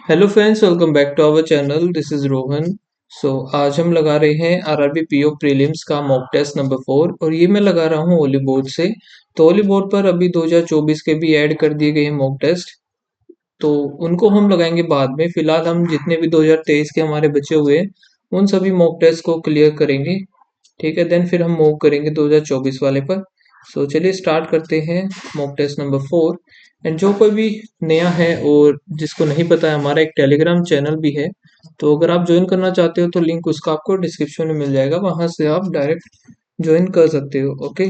Hello friends, welcome back to our channel. This is Rohan. आज हम लगा रहे हैं आरआरबी पीओ प्रीलिम्स का मॉक टेस्ट नंबर 4 और ये मैं लगा रहा हूँ ओली बोर्ड से। तो ओली बोर्ड पर अभी 2024 के भी ऐड कर दिए गए हैं मॉक टेस्ट। तो उनको हम लगाएंगे बाद में। फिलहाल हम जितने भी 2023 के हमारे बचे हुए हैं उन सभी मॉक टेस्ट को क्लियर करेंगे। ठीक है, देन फिर हम मूव करेंगे 2024 वाले पर। चलिए स्टार्ट करते हैं मॉक टेस्ट नंबर 4। एंड जो कोई भी नया है और जिसको नहीं पता है, हमारा एक टेलीग्राम चैनल भी है। तो अगर आप ज्वाइन करना चाहते हो तो लिंक उसका आपको डिस्क्रिप्शन में मिल जाएगा, वहां से आप डायरेक्ट ज्वाइन कर सकते हो। ओके,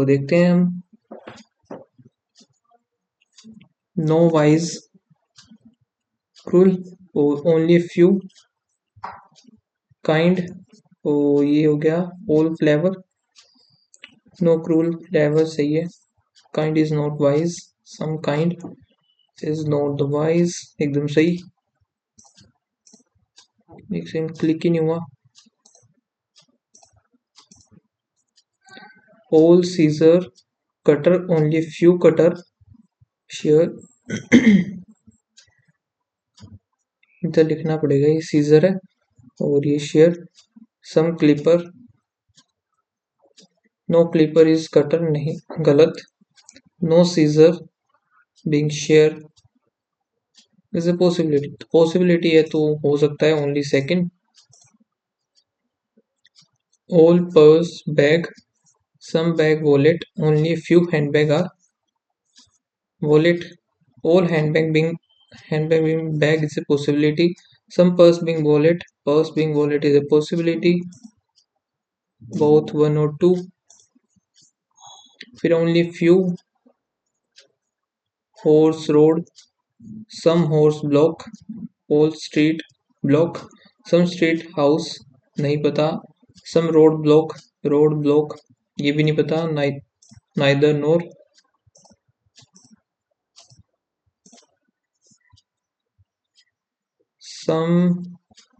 देखते हैं हम। No wise cruel, only few kind, तो ये हो गया all flavour. No cruel flavour सही है। Kind is not wise, some kind is not the wise, एकदम सही। एक सेकंड, क्लिक ही नहीं हुआ। All scissor cutter, only few cutter share. इधर लिखना पड़ेगा, ये सीजर है और ये share. Some clipper, no clipper is cutter, नहीं गलत। No scissor being share is a possibility, possibility है तो हो सकता है only second. All purse bag, some bag wallet, only few handbag are wallet. All handbag being bag is a possibility. Some purse being wallet is a possibility. Both one or two. फिर only few horse road, some horse block, all street block, some street house नहीं पता, some road block ये भी नहीं पता, neither nor. Some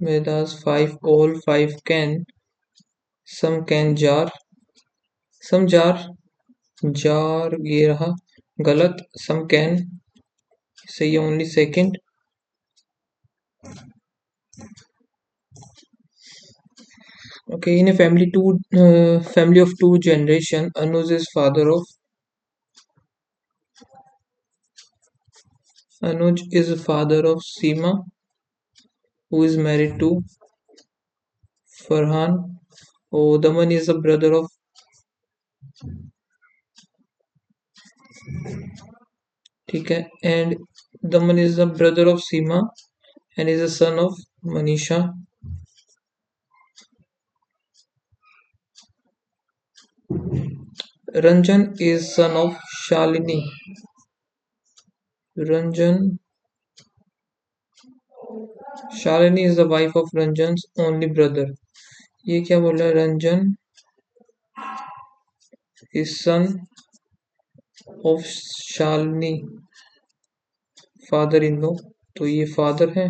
Vedas 5, all 5 can. Some can jar. Some jar ये रहा गलत। Some can सही है, only second. Okay, in a family of two generation, Anuj is father of Seema, who is married to Farhan. Oh, Daman is the brother of, ठीक है, and Daman is the brother of Seema and is the son of Manisha. Ranjan is son of Shalini. Shalini is the wife of Ranjan's only brother. ये क्या बोला है? Ranjan is son of Shalini, father in law, तो ये father है।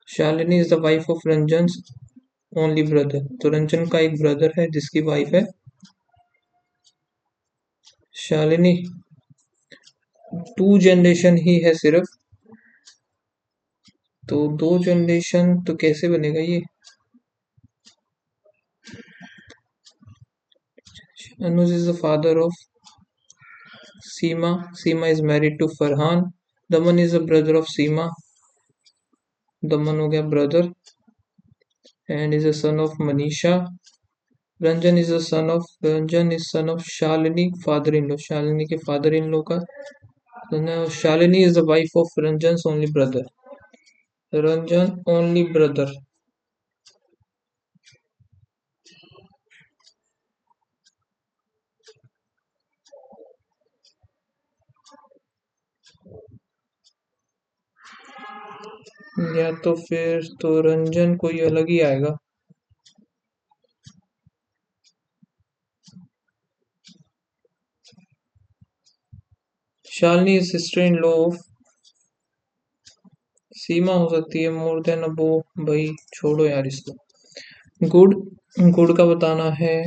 Shalini is the wife of Ranjan's only brother, तो रंजन का एक ब्रदर है जिसकी वाइफ है शालिनी। 2 जनरेशन ही है सिर्फ, तो 2 जनरेशन तो कैसे बनेगा ये? Anuj is the father of Seema. Seema is married to Farhan. Daman is the brother of Seema. Daman हो गया brother and is a son of Manisha. Ranjan is son of Shalini, father-in-law. Shalini के father-in-law का Shalini is the wife of Ranjan's only brother. Ranjan only brother. या तो फिर तो रंजन कोई अलग ही आएगा। Shalini is sister in law of Seema हो सकती है, मोर देन अब वो, भाई छोड़ो यार इसको। गुड, गुड का बताना है।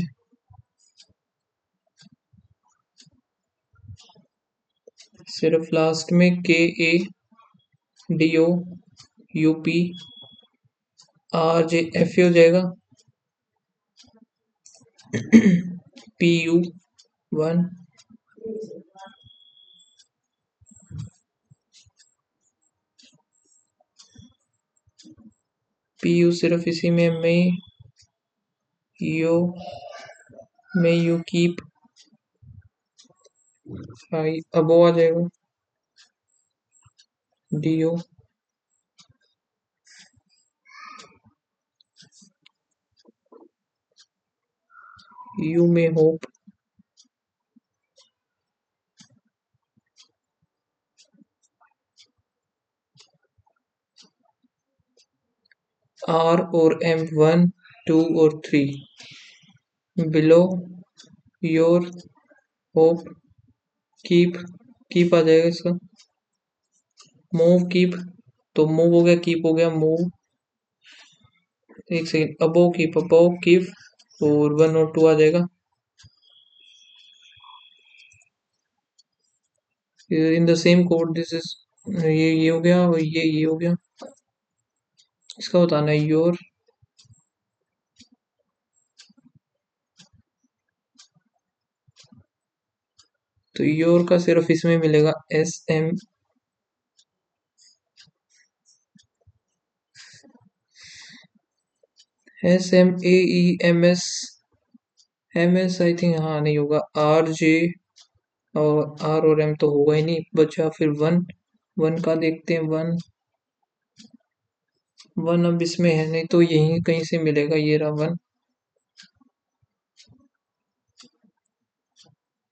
सिर्फ लास्ट में KADOUPRJF हो जाएगा। PU1 PU सिर्फ इसी में यू कीप आई अब वो आ जाएगा DO U में होप R और M 1 2 और 3 बिलो योर होप कीप आ जाएगा इसका। मूव कीप तो मूव हो गया, कीप हो गया, मूव। एक सेकेंड, अबोव कीप और 1 और 2 आ जाएगा। In the same code this is ये हो गया और ये हो गया। इसका बताना है योर तो योर का सिर्फ इसमें मिलेगा S M A E M S I think, हाँ नहीं होगा। RJ और M तो होगा ही नहीं, बचा फिर 1 का देखते हैं। 1 अब इसमें है नहीं तो यहीं कहीं से मिलेगा, ये रहा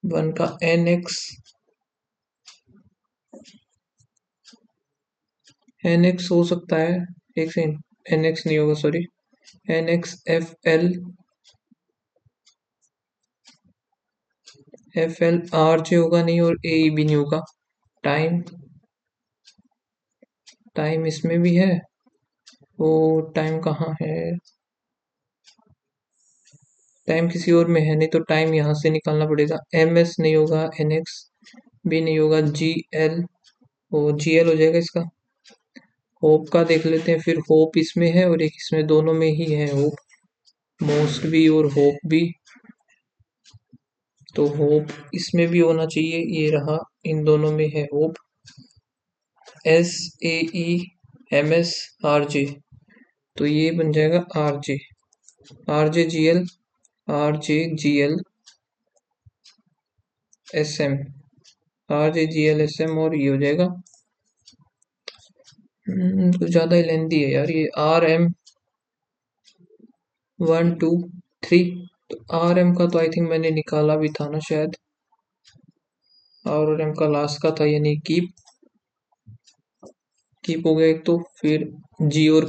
1 का NX हो सकता है। एक सेकंड, NX नहीं होगा, सॉरी, NXFL RJ होगा नहीं और AE भी नहीं होगा। टाइम टाइम इसमें भी है, वो टाइम कहाँ है? टाइम किसी और में है नहीं तो टाइम यहाँ से निकालना पड़ेगा। MS नहीं होगा, NX भी नहीं होगा, GL वो GL हो जाएगा इसका। होप का देख लेते हैं फिर। होप इसमें है और एक इसमें, दोनों में ही है होप, मोस्ट भी और होप भी। तो होप इसमें भी होना चाहिए, ये रहा, इन दोनों में है होप। SAEMSRJ तो ये बन जाएगा RJ RJGL RJGL SM RJGL SM और ये हो जाएगा। कुछ ज्यादा ही लेंदी है यार ये। RM1 2 3 तो RM का तो आई थिंक मैंने निकाला भी था ना शायद। और M का लास्ट का था, यानी कीप हो गया एक तो। फिर G और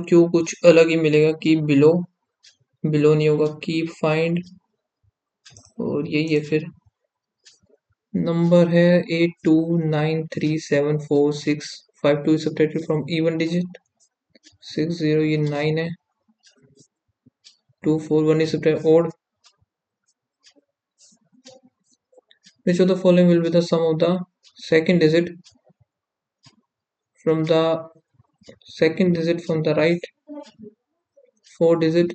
Q कुछ अलग ही मिलेगा। कीप बिलो नहीं होगा, कीप फाइंड और यही है फिर। नंबर है 82937465 सब्ट्रैक्टेड फ्रॉम इवन डिजिट 60, ये 9 है। 241 is subtract odd. Which of the following will be the sum of the second digit from the right 4 digit?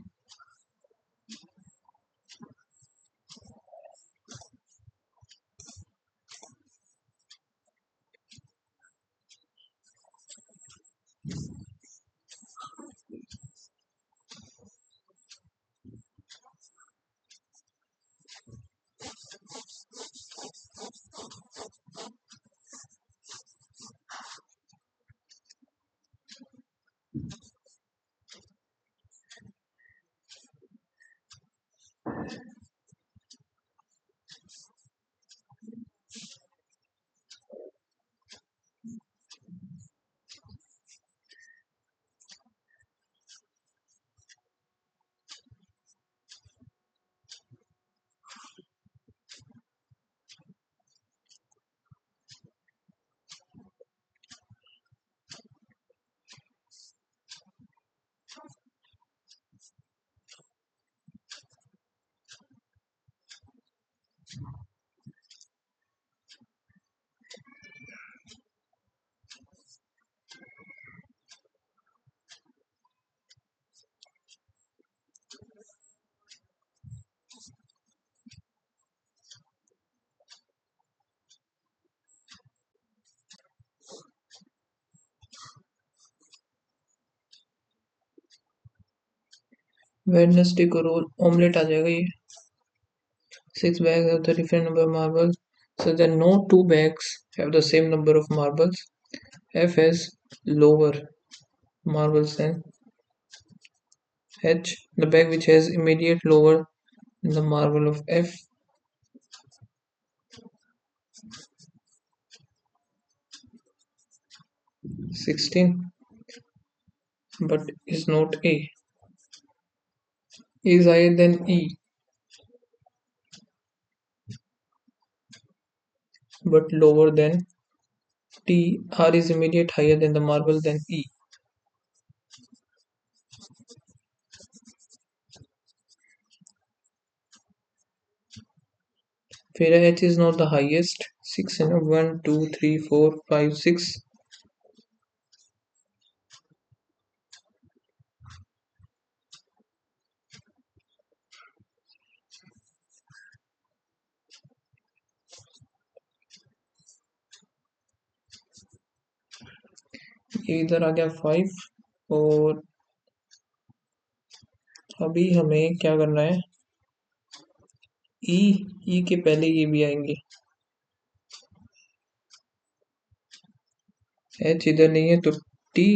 Wednesday को रोल ऑमलेट आ जाएगा ये। 6 bags have the different number of marbles, so then no two bags have the same number of marbles. F has lower marbles than H. The bag which has immediate lower than the marble of F. 16, but is not A. Is higher than E, but lower than T. R is immediate higher than the marble than E. फिर H is not the highest. 6 है ना, 1 2 3 4 5 6. ये इधर आ गया 5, और अभी हमें क्या करना है, ई के पहले ये भी आएंगे। एच इधर नहीं है तो टी,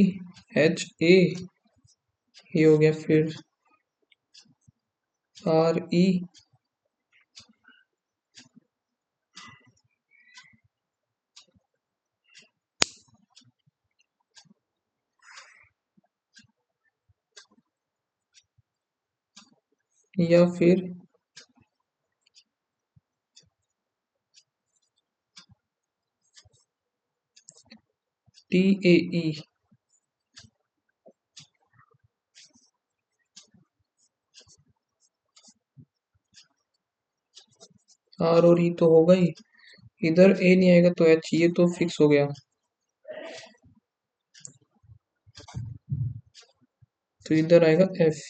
एच ए, ये हो गया, फिर आर ई, या फिर टी ए ई। आर और ई तो होगा ही, इधर ए नहीं आएगा तो एच, ये तो फिक्स हो गया, तो इधर आएगा एफ।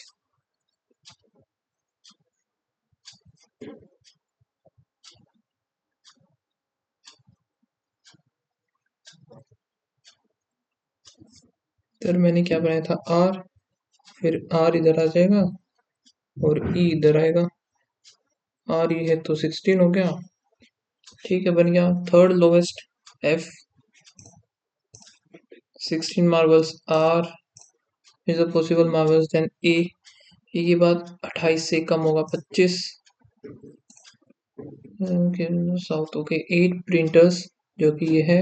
इधर मैंने क्या बनाया था, आर, फिर आर इधर आ जाएगा और ई इधर आएगा। आर ई है तो 16 हो गया, ठीक है, बन गया। Third lowest F, 16 marbles, R is a possible marbles, then A, ए की बात 28 से कम होगा 25, साउथ ओके। 8 प्रिंटर्स, जो कि ये है,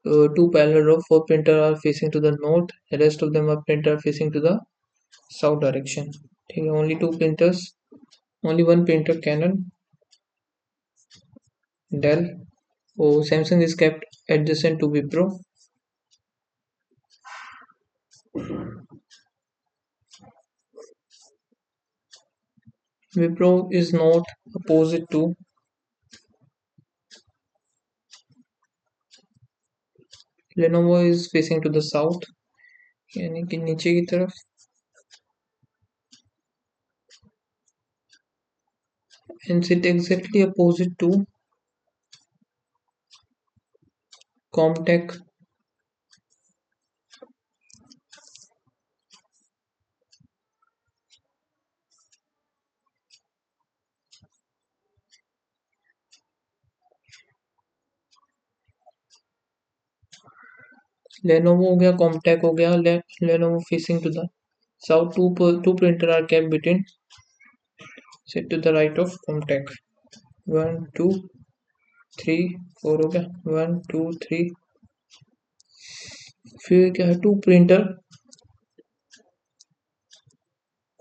2 parallel row, 4 printer are facing to the north, rest of them are printer facing to the south direction, ठीक है। Only 2 printers, only 1 printer Canon, Dell, और Samsung is kept adjacent to Wipro. Wipro is not opposite to Lenovo, is facing to the south, यानी कि नीचे की तरफ। and sit exactly opposite to Comtech, Lenovo हो गया, Comtech हो गया, Lenovo facing to the south, two printer are kept between, sit to the right of Comtech, 1 2 3 4 हो गया, 1 2 3, फिर क्या है, 2 प्रिंटर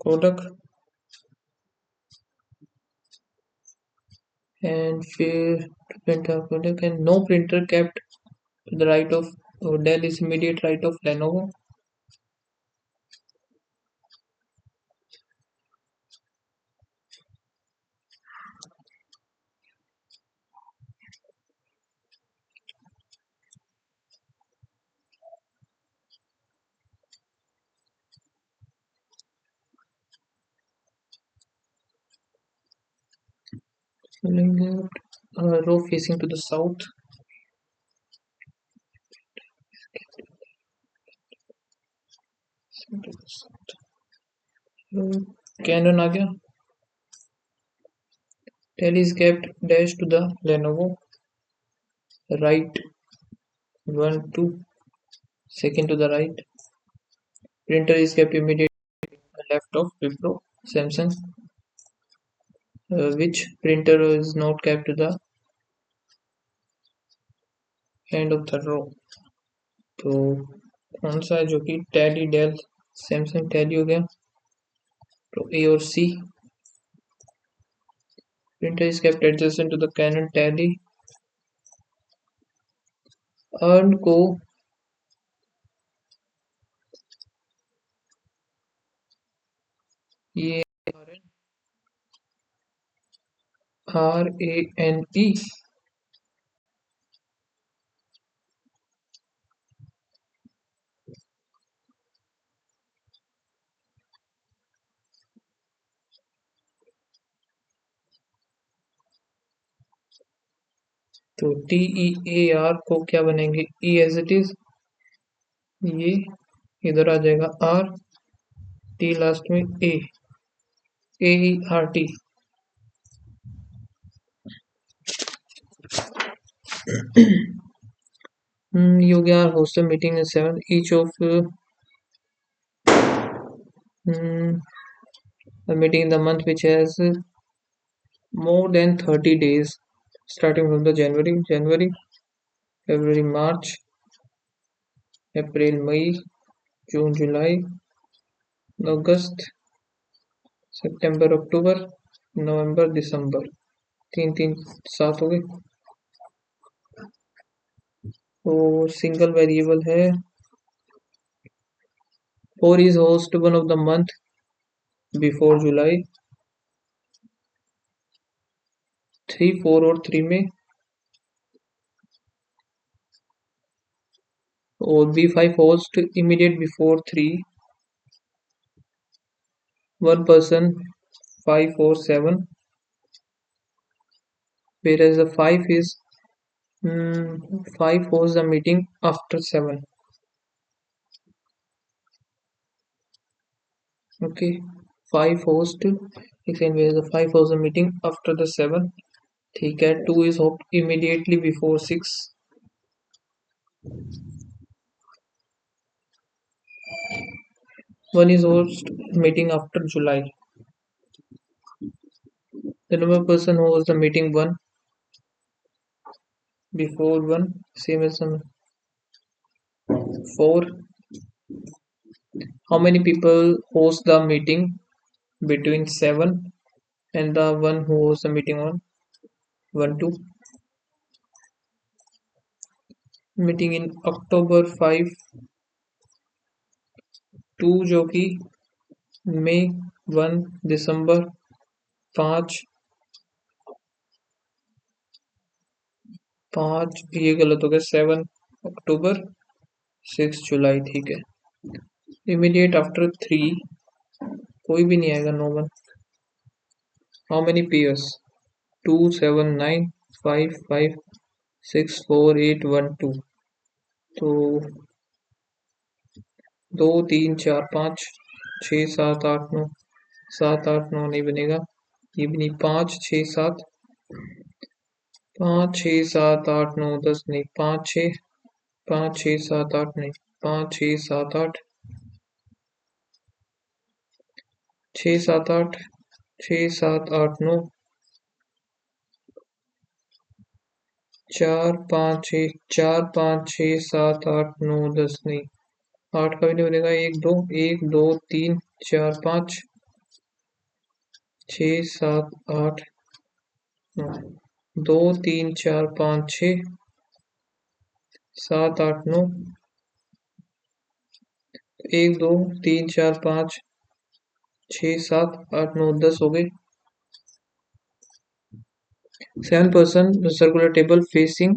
कोडक, and फिर printer Kodak, and no printer kept to the right of Dell, is immediate right of Lenovo। Row facing to the south, Canon आ गया. Tally is kept dash to the Lenovo. Right 1 2 second to the right. Printer is kept immediately left of Wipro. Samsung. Which printer is not kept to the end of the row? तो कौन सा है जो कि tally del Samsung tally हो गया. तो ए और सी. Printer is kept adjacent to the Canon tally. Earn को ये RANE. तो TEAR को क्या बनेंगे E एज इट इज. ये इधर आ जाएगा R. T लास्ट में AERT. You are host a meeting in 7 each of a meeting in the month which has more than 30 days starting from the January, February, March, April, May, June, July, August, September, October, November, December. 3 3 7 हो गए. तो single variable है. 4 is host one of the month before July. 3 4 और 3 में और B5 host immediate before 3. 1 person 5 4 7, whereas the 5 is 5 hosts the meeting after 7. Okay, 5 host whereas the 5 hosts the meeting after the 7. ठीक है. 2 is hooked immediately before 6. 1 is host meeting after July. The number of person who hosts the meeting 1 before 1 same as 4. How many people host the meeting between 7 and the one who hosts the meeting on 1 2. Meeting in October 5 2 जो कि मई 1 दिसंबर 5 5 ये गलत हो गया. 7 अक्टूबर 6 जुलाई. ठीक है. Immediate after 3 कोई भी नहीं आएगा. No one. How many pairs 2 7 9 5 5 6 4 8 1 2. तो 2 3 4 5 6 7 8 9 7 8 9 नहीं बनेगा. ये भी नहीं. 5 6 7 5 6 7 8 9 10 नहीं. 5 6 5 6 7 8 नहीं. 5 6 7 8 6 7 8 6 7 8 9 4 5 6 4 5 6 7 8 9 10 नहीं. 8 का भी नहीं बनेगा. 1 2 3 4 5 6 7 8 9 2 3 4 5 6 7 8 9 1 2 3 4 5 6 7 8 9 10 हो गए. 7 person circular table facing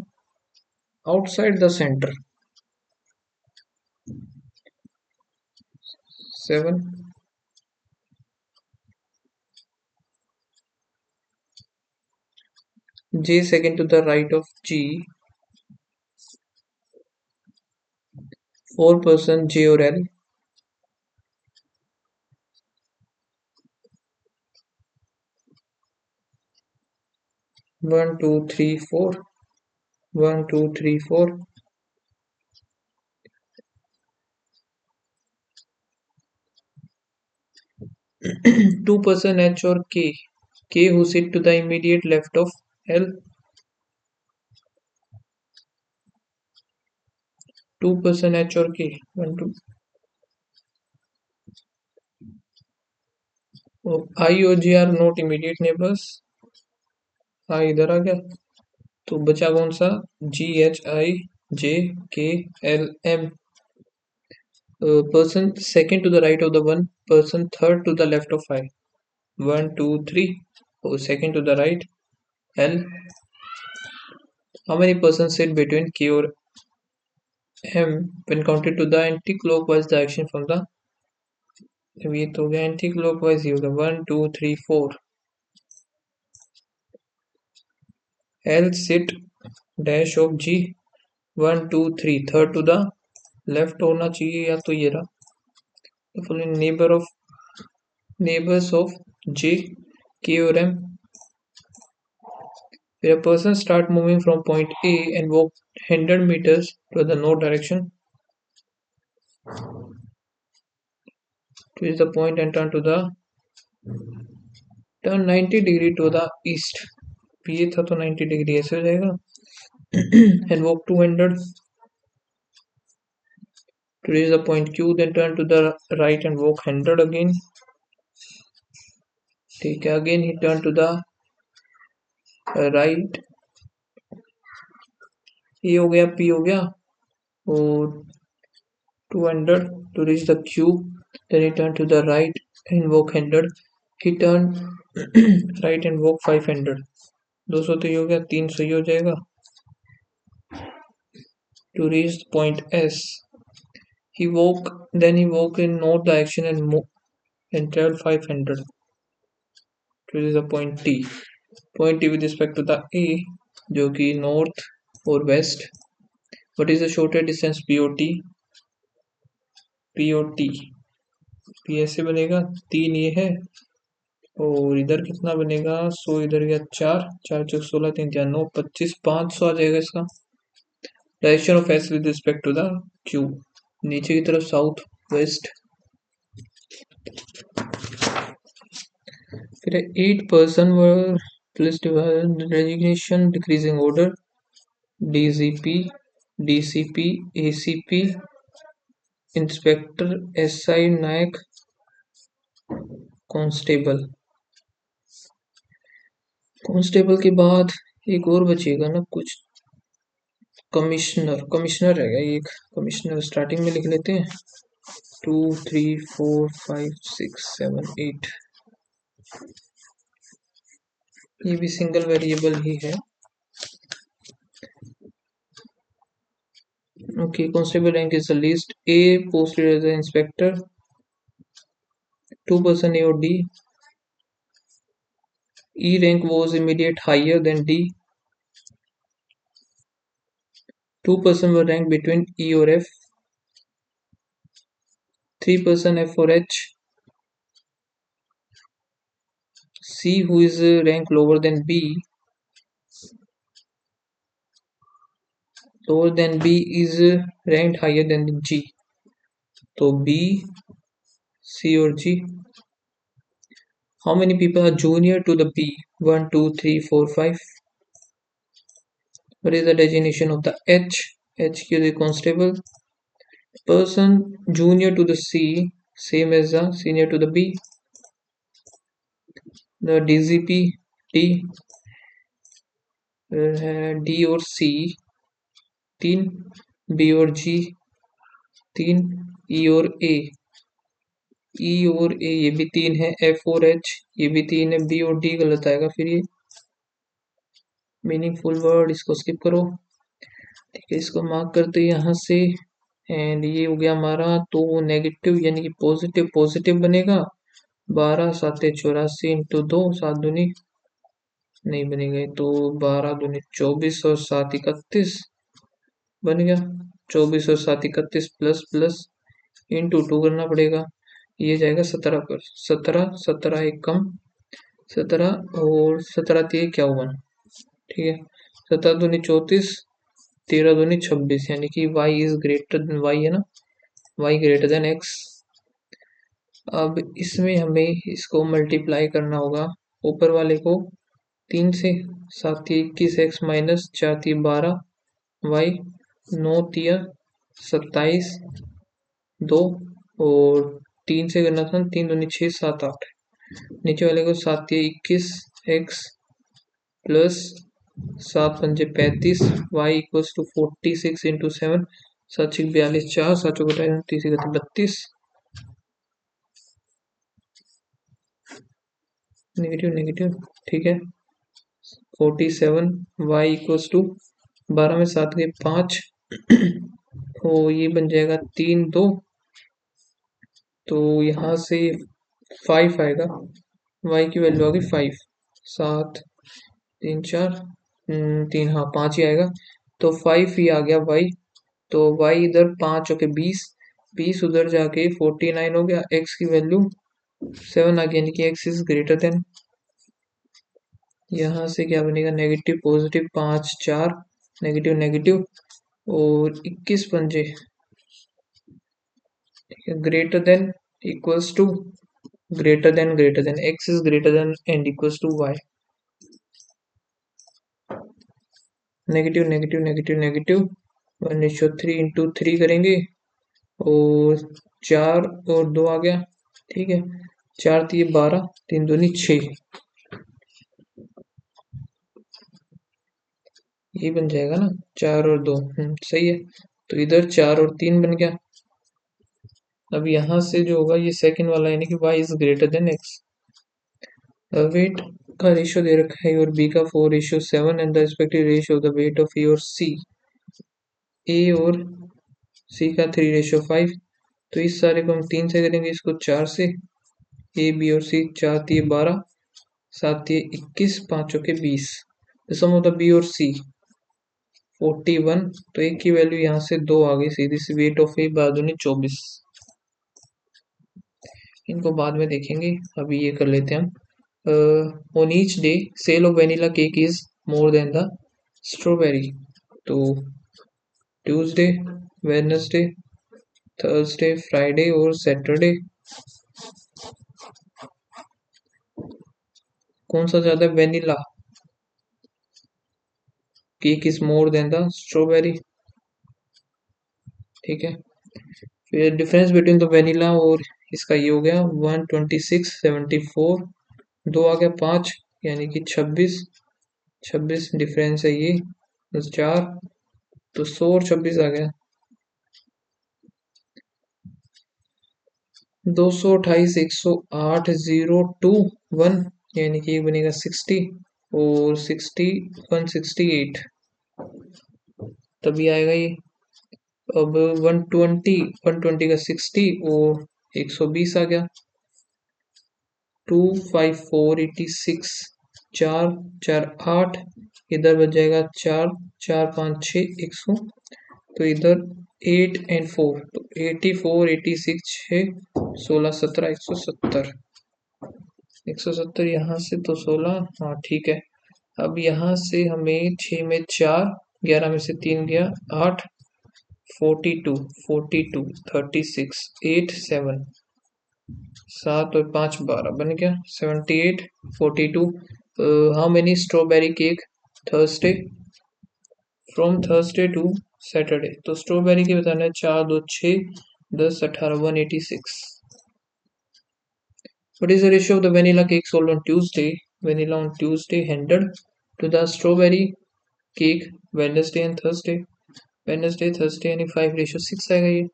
outside the center. 7 J second to the right of G. 4 person J or L. 1 2 3 4 1 2 3 4 2 person H or K who sit to the immediate left of L. 2 person H or K 1 2 I और J are not immediate neighbors. I इधर आ गया तो बचा कौन सा GHIJKLM. Person second to the right of the one person, third to the left of I. 1 2 3. Oh, second to the right L. How many persons sit between K or M when counted to the anti-clockwise direction from the. ये तो हो गया anti clockwise ही होगा 1 2 3 4. L sit dash of G 1 2 3 third to the left होना चाहिए या तो ये रहा full neighbour of neighbors of J, K or M. Where a person start moving from point A and walk 100 meters to the north direction to reach the point and turn 90 degree to the east. ये था तो 90 degree ऐसे हो जाएगा and walk 200 to reach the point Q, then turn to the right and walk 100 again. ठीक है, again he turn to the right. ये हो गया P हो गया और 200 to reach the Q, then he turn to the right and walk 100. He turn right and walk 500. 200 तो ये हो गया 300 ही हो जाएगा. To reach point S, he walk in north direction and travel 500 to reach the point T. Point T with respect to the A जो कि north और west. What is the shorter distance POT? P ऐसे बनेगा 3 ये है और इधर कितना बनेगा 100 इधर गया 4 4 चौक 16 3 4 9 25 500 आ जाएगा इसका. Direction of S with respect to the Q नीचे की तरफ साउथ वेस्ट. फिर 8 person were place designation decreasing order DGP DCP ACP inspector SI नायक कांस्टेबल. कांस्टेबल के बाद एक और बचेगा ना कुछ कमिश्नर रहेगा एक कमिश्नर स्टार्टिंग में लिख लेते हैं 2 3 4 5 6 7 8. ये भी सिंगल वेरिएबल ही है. Okay, constable rank is the least. A posted as an inspector. 2 person A or D. E rank was immediate higher than D. 2 person were ranked between E or F. 3 person F or H. C who is rank lower than B is ranked higher than G. So B, C or G. How many people are junior to the B? 1 2 3 4 5. What is the designation of the H? H is the constable. Person junior to the C, same as the senior to the B. The DGP D, D और C 3, B और G 3, E और A ये भी 3 है. F और H ये भी 3 है. B और D गलत आएगा. फिर ये मीनिंगफुल वर्ड इसको स्किप करो. ठीक है, इसको मार्क करते यहाँ से. एंड ये हो गया हमारा. तो नेगेटिव यानी कि पॉजिटिव बनेगा 12 7 84 इंटू 2 7 दूनी नहीं बनेगा तो 12 दूनी 24 और 7 31 बन गया. 24 और 7 31 प्लस प्लस इंटू 2 करना पड़ेगा. ये जाएगा 17 पर. 17 17 एक कम 17 और 17 3 51 ठीक है। 17 दूनी 34, 13 दूनी 26, यानी कि y is greater then y है ना, y ग्रेटर देन x। अब इसमें हमें इसको मल्टीप्लाई करना होगा, ऊपर वाले को 3 से, 7 तिया 21 x माइनस 4 तिया 12 y, 9 तिया 27 2, और 3 से करना था, 3 दूनी 6 7 8, नीचे वाले को 7 तिया 21 x प्लस 7 पंजे 35 y इक्वल्स टू 46 इंटू 7, 7 6 42 4, 7 चौक 30 32, नेगेटिव नेगेटिव, ठीक है। 47 y इक्वल्स टू 12 में 7 गए 5, तो ये बन जाएगा 3 2, तो यहाँ से 5 आएगा, y की वैल्यू आ गई 5, 7 3 4 3, हाँ 5 ही आएगा, तो 5 ही आ गया y। तो y इधर 5 होके 20, 20 उधर जाके 49 हो गया, x की वैल्यू 7 आ गई, यानी कि x इज ग्रेटर देन, यहाँ से क्या बनेगा, नेगेटिव पॉजिटिव 5 4, नेगेटिव नेगेटिव, और 21 पंजे, ठीक है, greater than equals to, greater than x is greater than and equals to y, negative negative negative negative, 1:3 into 3 करेंगे, और 4 और 2 आ गया, ठीक है, 4 तिये 12, 3 दूनी 6, ये बन जाएगा ना, 4 और 2, सही है। तो इधर 4 और 3 बन गया। अब यहाँ से जो होगा ये सेकंड वाला, यानी कि y is greater than x। Weight का रेशियो दे रखा है और b का 4:7 and the respective ratio of the weight of A और c, a और c का 3:5। तो इस सारे को हम 3 से करेंगे, इसको 4 से, ए बी और सी, 4 तिये 12, 7 तिये 21, 5 चौके 20, the sum of the B और सी 41, तो एक की वैल्यू यहाँ से 2 आ गई सीधी सी, वेट ऑफ ए बादुनी 24। इनको बाद में देखेंगे, अभी ये कर लेते हैं हम। On each day sale of vanilla cake is more than the strawberry, तो ट्यूसडे, वेडनेसडे, थर्सडे, फ्राइडे और सैटरडे, कौन सा ज्यादा, vanilla cake is more than the strawberry, ठीक है। फिर डिफरेंस बिटवीन द वेनिला और इसका ये हो गया 126 74, 2 आ गया 5, यानी कि 26, 26 डिफरेंस है ये, बस 4, तो 100 और 26 आ गया, 228 108 021, यानी कि ये बनेगा 60, और 60 168, तभी आएगा ये। अब 120 का 60 और 120 आ गया, 254 86, 4 4 8, इधर बच जाएगा 4 4 5 6 100, तो इधर 8 एंड 4, तो 84 86 6 16 17 170, 170 यहाँ से तो 16, हाँ ठीक है। अब यहाँ से हमें 6 में 4, 11 में से 3 गया 8, 42 42 36 8 7, 7 और 5 12 बन गया 78 42। How many strawberry cake Thursday, from Thursday to Saturday, तो स्ट्रॉबेरी के बताना है 4 2 6 10 18 186। What is the ratio of the vanilla cake sold on Tuesday? Vanilla on Tuesday handed to the strawberry cake Wednesday and Thursday. Wednesday, Thursday यानी 5:6 आएगा ये।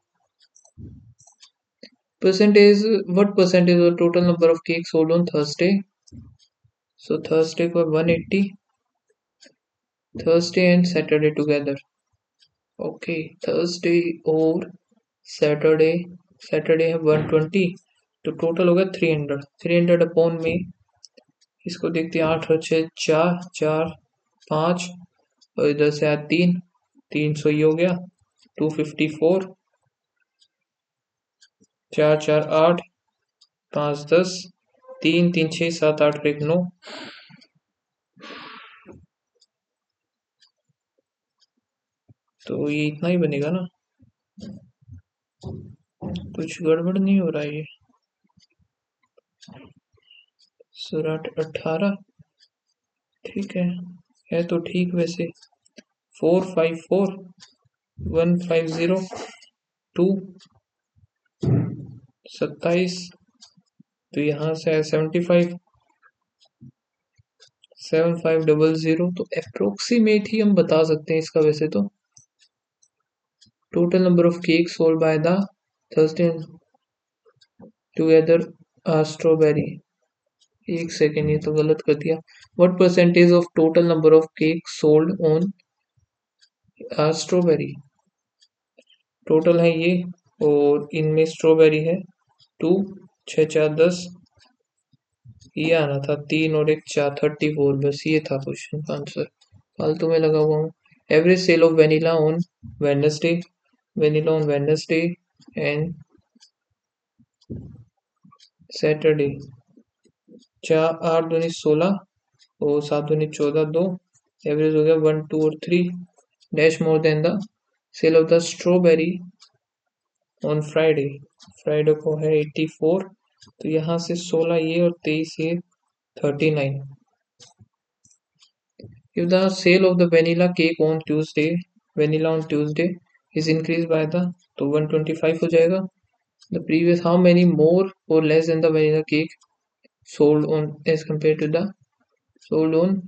Percentage, what percentage of the total number of cakes sold on Thursday? So Thursday को 180, Thursday and Saturday together. Okay, Thursday और Saturday, Saturday है 120, तो total होगा 300, 300 upon में, इसको देखते हैं 8 और 6 4 4 5, और इधर से आया 3, 300 ही हो गया, 254, 4 4 8, 5 10, 3 3 6 7 8 1 9, तो ये इतना ही बनेगा ना, कुछ गड़बड़ नहीं हो रहा है ये। 18, ठीक है तो ठीक वैसे। 454150 27, तो यहाँ से है 757500, तो अप्रोक्सीमेट ही हम बता सकते हैं इसका वैसे तो। Total number of cake sold by the Thursday together strawberry. एक सेकेंड, ये तो गलत कर दिया। What percentage of total number of cake sold on strawberry. Total है ये, और इनमें स्ट्रॉबेरी है 2, 6 4 10, ये आना था 3 और 1 4, 34, बस ये था क्वेश्चन का आंसर। फालतू में लगा हुआ हूँ। Average sale of vanilla on Wednesday, vanilla on Wednesday and Saturday. 8 दूनी 16 और 7 दूनी 14, 2। एवरेज हो गया 1 2 और 3 dash more than the sale of the strawberry on Friday. Friday को है 84, तो यहाँ से 16 ये और 23 ये 39। If the sale of the vanilla cake on Tuesday, vanilla on Tuesday is increased by the, तो 125 हो जाएगा। The previous, how many more or less than the vanilla cake sold on as compared to the sold on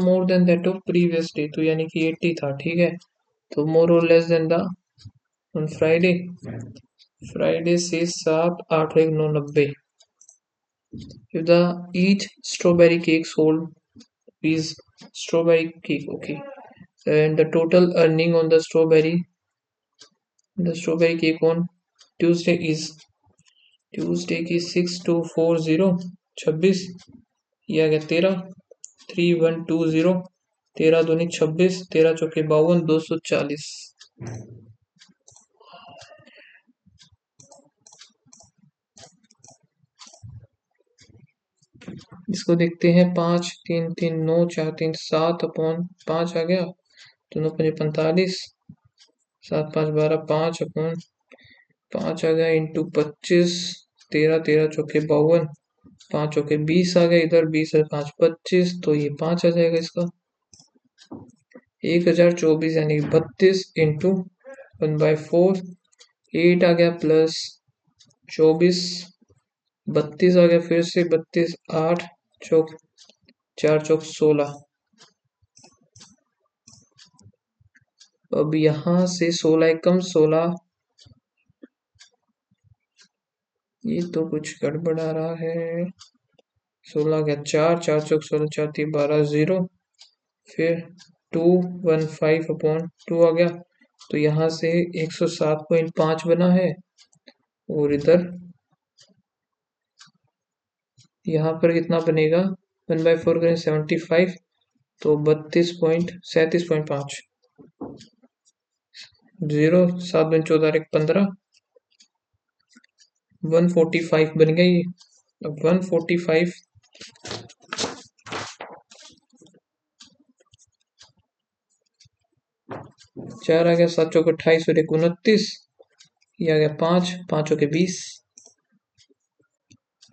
more than that of previous day, तो यानी कि 80 था, ठीक है। तो more or less than the on Friday, Friday से 7 8 1 9 90। If the each strawberry cake sold is strawberry cake, okay, and the total earning on the strawberry cake on Tuesday is, Tuesday की 6240 26, ये आ गया 13 3120, 13 दूनी 26, 13 चौके 52, 240। इसको देखते हैं। 5 3 3 9 4 3 7 अपॉन 5 आ गया, दोनों 45, 7 5 12, 5 अपॉन 5 आ गया इंटू 25, 13 13 चौके 52, 5 चौके 20 आ गया इधर, 20 और 5 25, तो ये 5 आ जाएगा इसका। 1024 यानी 32 इंटू 1/4, 8 आ गया प्लस 24, 32 आ गया फिर से 32, 8 चौक 4 चौक 16। अब यहाँ से 16 एकम 16, ये तो कुछ गड़बड़ आ रहा है। 16 गया 4 4 चौक 16, 4 3 12 0, फिर 215 अपॉन 2 आ गया, तो यहाँ से 107.5 बना है, और इधर यहाँ पर कितना बनेगा, 1/4 करें 75, तो 37.5 0, 7 दूनी 14 1 15, 145 बन गई। अब 145 4 आ गया, 7 चौक 28 और 1 29, ये आ गया 5 5 चौके 20,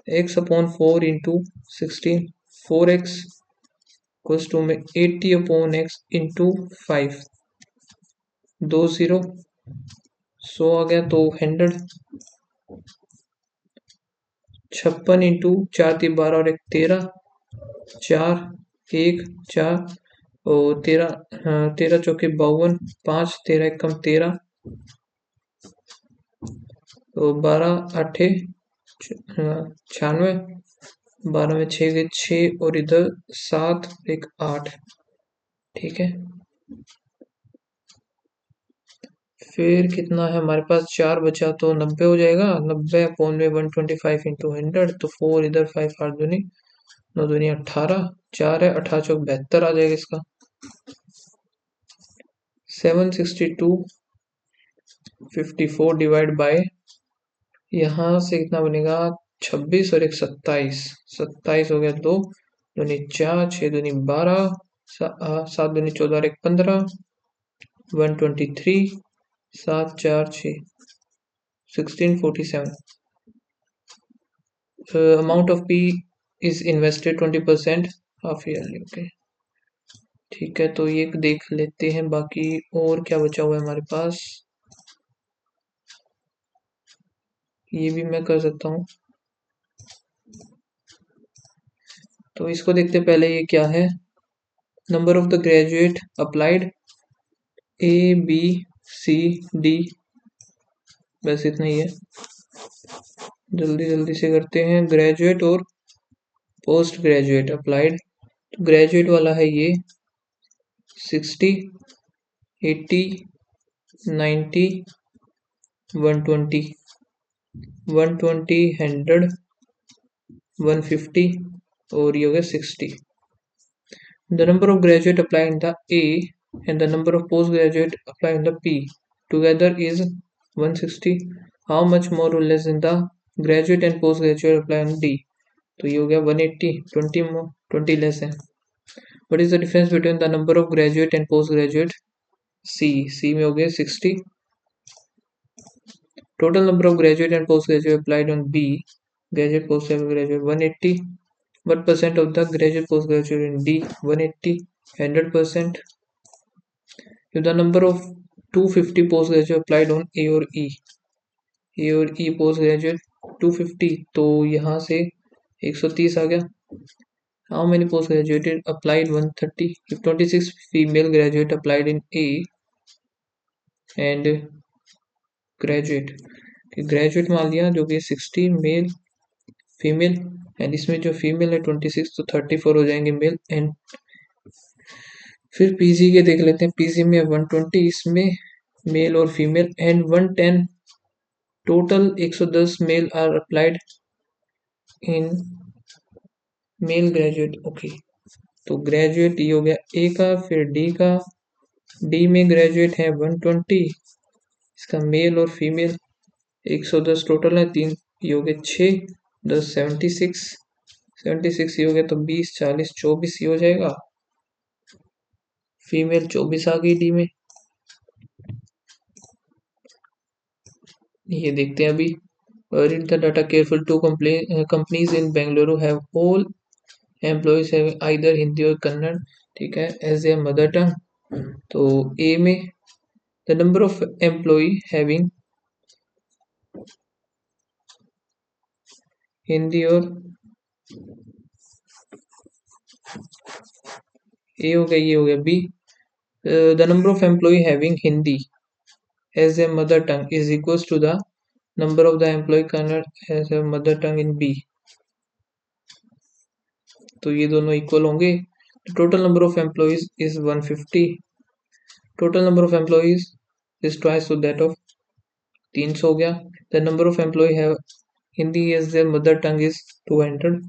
x upon 4 into 16, 4x equals to में 80 अपॉन x इंटू 5, 2 0, 100 आ गया, तो 100, 56 इंटू 4 3 12 और 1 13, 4 1 4 और 13, 13 चौके 52, 5 13 एकम 13, तो 12 8 96, 12 में 6 गए 6 और इधर 7 1 8, ठीक है। फिर कितना है हमारे पास, 4 बचा, तो 90 हो जाएगा। 90 अपॉन में 125 इंटू 100, तो 4 इधर 5 8 दूनी 9 दूनी 18, 4 है 18 चौक 72 आ जाएगा इसका। 762 54 डिवाइड बाय, यहाँ से कितना बनेगा 26 और 1 27, 27 हो गया 2, दूनी 4, 6 दूनी 12, 7 दूनी 14, 1 15, 123, 7 4 6, 1647. Amount of P is invested 20% half yearly. Okay, ठीक है, तो ये देख लेते हैं बाकी और क्या बचा हुआ है हमारे पास। ये भी मैं कर सकता हूँ, तो इसको देखते पहले ये क्या है। Number of the graduate applied A B C D, बस इतना ही है। जल्दी जल्दी से करते हैं। ग्रेजुएट और पोस्ट ग्रेजुएट अप्लाइड, तो ग्रेजुएट वाला है ये 60, 80, 90, 120, 120, 100, 150 और ये हो गया 60। The number of graduate apply in the A and the number of postgraduate apply in the P together is 160. How much more or less in the graduate and postgraduate apply in D? तो ये हो गया 180, 20 more, 20 less है। What is the difference between the number of graduate and postgraduate? C में हो गया 60. Total number of graduate and postgraduate applied on B, graduate postgraduate 180. What percent of the graduate postgraduate in D? 180, 100%. If the number of 250 postgraduate applied on A और E postgraduate 250, तो यहाँ से 130 आ गया। How many postgraduate applied? 130. If 26 female graduate applied in A and graduate मान लिया जो कि 60 male female, and इसमें जो फीमेल है 26, तो 34 हो जाएंगे मेल। एंड फिर पीजी के देख लेते हैं। पीजी में 120, इसमें मेल और female, and 110 total 110 male are applied in male graduate. Okay, तो ग्रेजुएट ये हो गया ए का, फिर डी का। डी में ग्रेजुएट है 120, इसका मेल और फीमेल 110 टोटल है। 3 ये हो गए 6, 10 76, 76 ये हो गया, तो 20 40 24 ये हो जाएगा। फीमेल 24 आ गई डी में। ये देखते हैं अभी। read the data careful. Two companies in Bengaluru have all employees have either Hindi और कन्नड़, ठीक है, एज ए मदर टंग। तो ए में the number of employee having Hindi और ए हो गया, ये हो गया B. the number of employee having Hindi as a mother tongue is equals to the number of the employee Kannada as a mother tongue in B. तो ये दोनों इक्वल होंगे। Total number of employees is 150, total number of employees is twice to that of 300 हो गया। The number of employee have Hindi as their mother tongue is 200,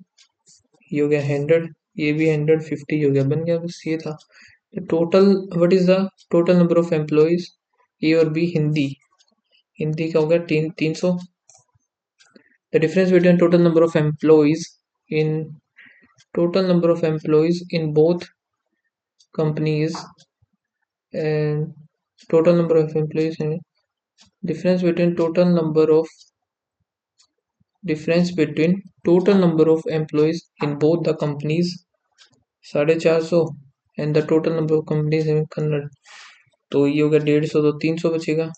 ये हो गया 100, ये भी 150 हो गया, बन गया, बस ये था। Total what is the total number of employees A और बी हिंदी, हिंदी का हो गया 300। The difference between total number of employees in total number of employees in both companies and total number of employees and difference between total number of employees in both the companies 450 and the total number of companies in Kannada, तो ये होगा 150, तो 300 बचेगा।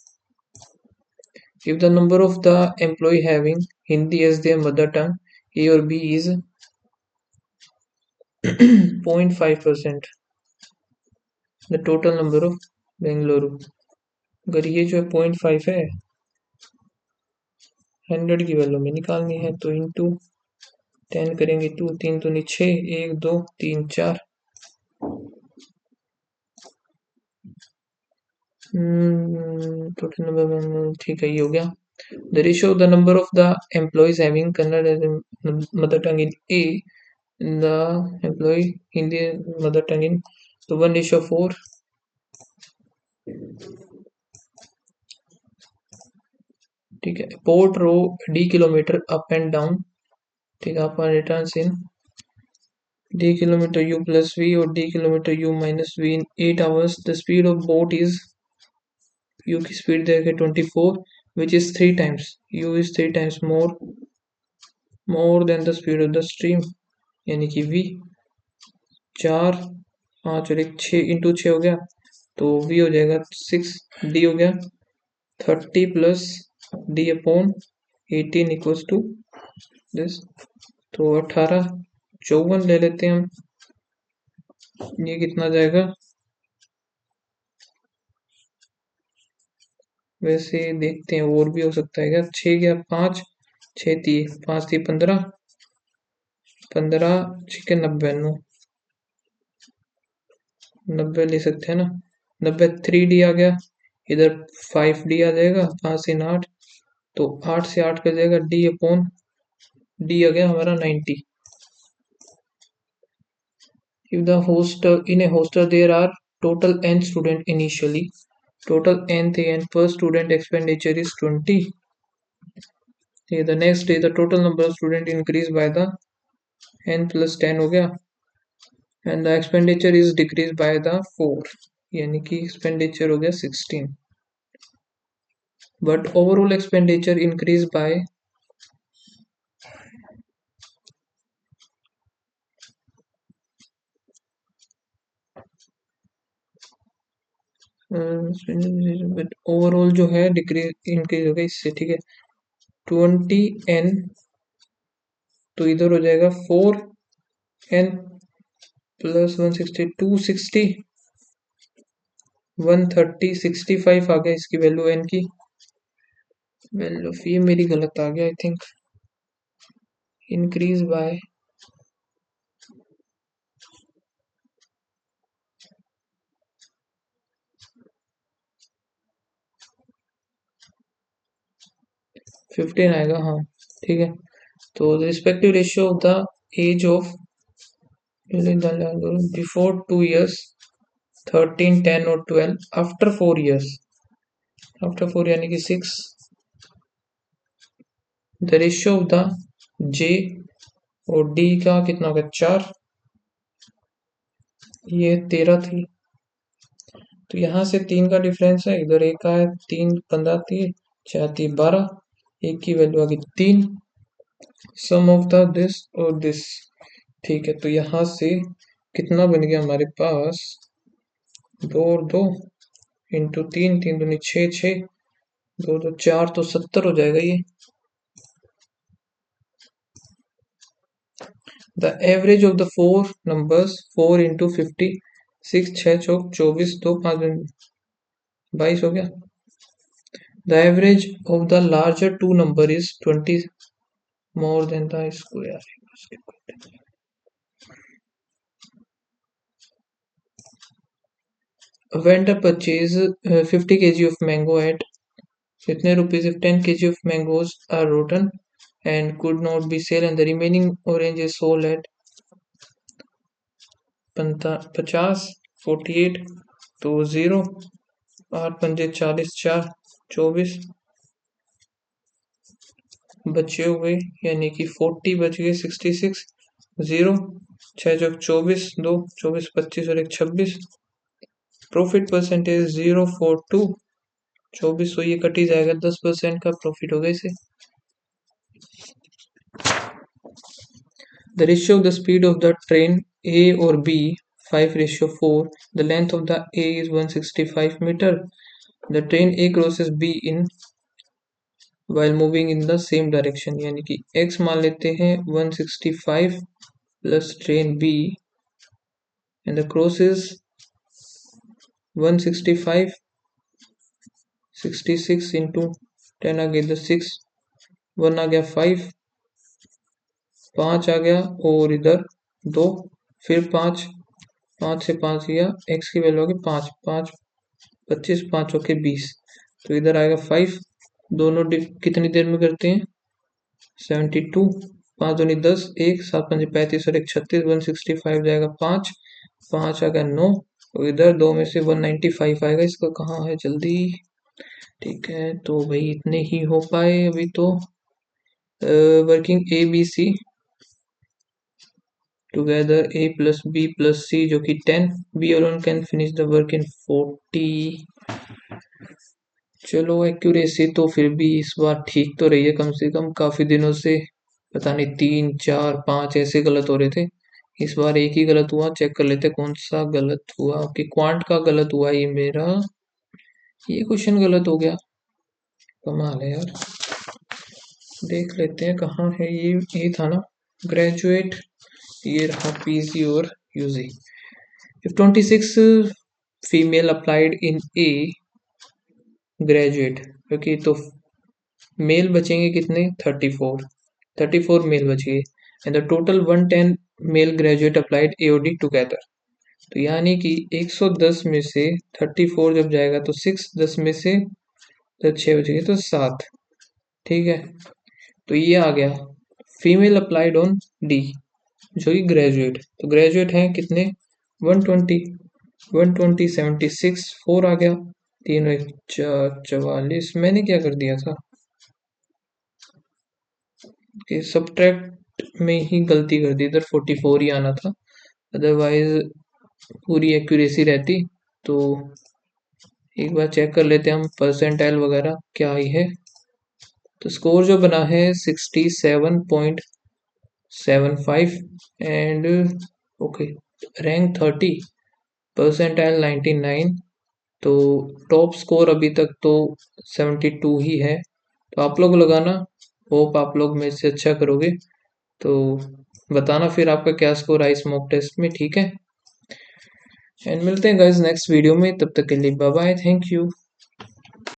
if the number of the employee having Hindi as their mother tongue A or B is 0.5%, the total number of Bengaluru, अगर ये जो है 0.5 है, 100 की वैल्यू में निकालनी है, तो इंटू 10 करेंगे, 2 3 दूनी 6, 1 2 3 4, टोटल नंबर, ठीक है, ये हो गया। The ratio of the number of the employees having Kannada as mother tongue in A, the employee Hindi mother tongue in, तो 1:4। ठीक है, port row D kilometer up and down, ठीक है, upon returns in d kilometer u plus v or d kilometer u minus v in 8 hours. The speed of boat is u की speed दे रखी 24 which is 3 times u is 3 times more than the speed of the stream यानी कि v 4 5 और एक 6 into 6 हो गया तो v हो जाएगा 6 d हो गया 30 plus d upon 18 equals to this तो 18 54 ले लेते हैं हम ये कितना जाएगा वैसे देखते हैं और भी हो सकता है क्या 6 गया 5 6 थी 5 थी 15 15 6 के 90 90 ले सकते हैं ना 90 3d आ गया इधर 5d आ जाएगा 5 से 8 तो 8 से 8 कर जाएगा d अपॉन d आ गया हमारा 90 if the host in a hostel there are total n student initially total n per student expenditure is 20 okay, the next day the total number of student increased by the n plus 10 हो गया and the expenditure is decreased by the 4 यानी कि expenditure हो गया 16 but overall expenditure increased by but overall जो है decrease increase हो गया इससे ठीक है 20n तो इधर हो जाएगा 4n प्लस 160 260 130 65 आ गया इसकी वैल्यू n की वैल्यू ये मेरी गलत आ गया I think increase by fifteen आएगा हाँ ठीक है तो respective ratio of the age of before 2 years 13 10 और 12 आफ्टर 4 years आफ्टर 4 यानी कि 6 द रेशियो ऑफ द जे और डी का कितना होगा 4 ये 13 थी तो यहाँ से 3 का डिफरेंस है इधर एक का है 3 15 थी 4 थी 12 एक की वैल्यू आ गई 3 सम ऑफ द दिस और दिस ठीक है तो यहाँ से कितना बन गया हमारे पास 2 और 2 इंटू 3 3 दूनी 6 6 2 2 4 तो 70 हो जाएगा ये the average of the 4 numbers 4 into 50 6 6 चौक 24 2 5 22 हो गया the average of the larger two number is 20 more than the square A vendor purchase 50 kg of mango at itne rupees if 10 kg of mangoes are rotten and could not be sold and the remaining orange is sold at 50 48 तो 0 8 पंजे 40 4 24 बचे हुए यानी कि 40 बच गए 66 0 6 चौक 24 2 24 25 और एक 26 प्रॉफिट परसेंटेज 042 24 ये कट ही जाएगा 10% का प्रॉफिट होगा इसे The ratio of the speed of the train A or B 5:4 the length of the A is 165 meter the train A crosses B in while moving in the same direction यानी कि x मान लेते हैं 165 plus train B and the cross is 165 66 into 10 आ गया 6 1 आ गया 5 5 आ गया और इधर 2 फिर 5 5 से 5 गया x की वैल्यू होगी 5 5 25 5 होके 20 तो इधर आएगा 5 दोनों कितनी देर में करते हैं 72 5 दूनी 10 1 7 5 35 और एक 36 165 जाएगा 5 5 आ गया 9 तो इधर 2 में से 195 आएगा इसका कहाँ है जल्दी ठीक है तो भाई इतने ही हो पाए अभी तो working A B C together a plus b plus c जो कि 10, b alone can finish the work in 40। चलो एक्यूरेसी तो फिर भी इस बार ठीक तो रही है कम से कम, काफी दिनों से पता नहीं 3 4 5 ऐसे गलत हो रहे थे, इस बार एक ही गलत हुआ। चेक कर लेते हैं कौन सा गलत हुआ, कि क्वांट का गलत हुआ ये मेरा, ये क्वेश्चन गलत हो गया, कमाल है यार। देख लेते हैं कहाँ है ये था ना ग्रेजुएट, ये रहा पीजी और UG. If 26 female applied in a graduate, क्योंकि तो मेल बचेंगे कितने 34 मेल बच गए, and the total 110 male graduate applied AOD together. तो यानी कि 110 में से 34 जब जाएगा तो 6, 10 में से तो 6 बच गए तो 7। ठीक है, तो ये आ गया फीमेल अप्लाइड ऑन डी जो कि ग्रेजुएट, तो ग्रेजुएट हैं कितने 120 76 4 आ गया, 3 1 44। मैंने क्या कर दिया था कि सब्ट्रैक्ट में ही गलती कर दी, इधर 44 ही आना था, अदरवाइज पूरी एक्यूरेसी रहती। तो एक बार चेक कर लेते हैं हम परसेंटाइल वगैरह क्या आई है। तो स्कोर जो बना है 67.75 एंड ओके, रैंक 30, परसेंटाइल 99। तो टॉप स्कोर अभी तक तो 72 ही है। तो आप लोग लगाना, होप आप लोग में से अच्छा करोगे। तो बताना फिर आपका क्या स्कोर आया इस मॉक टेस्ट में, ठीक है। एंड मिलते हैं गाइस नेक्स्ट वीडियो में, तब तक के लिए बाय बाय, थैंक यू।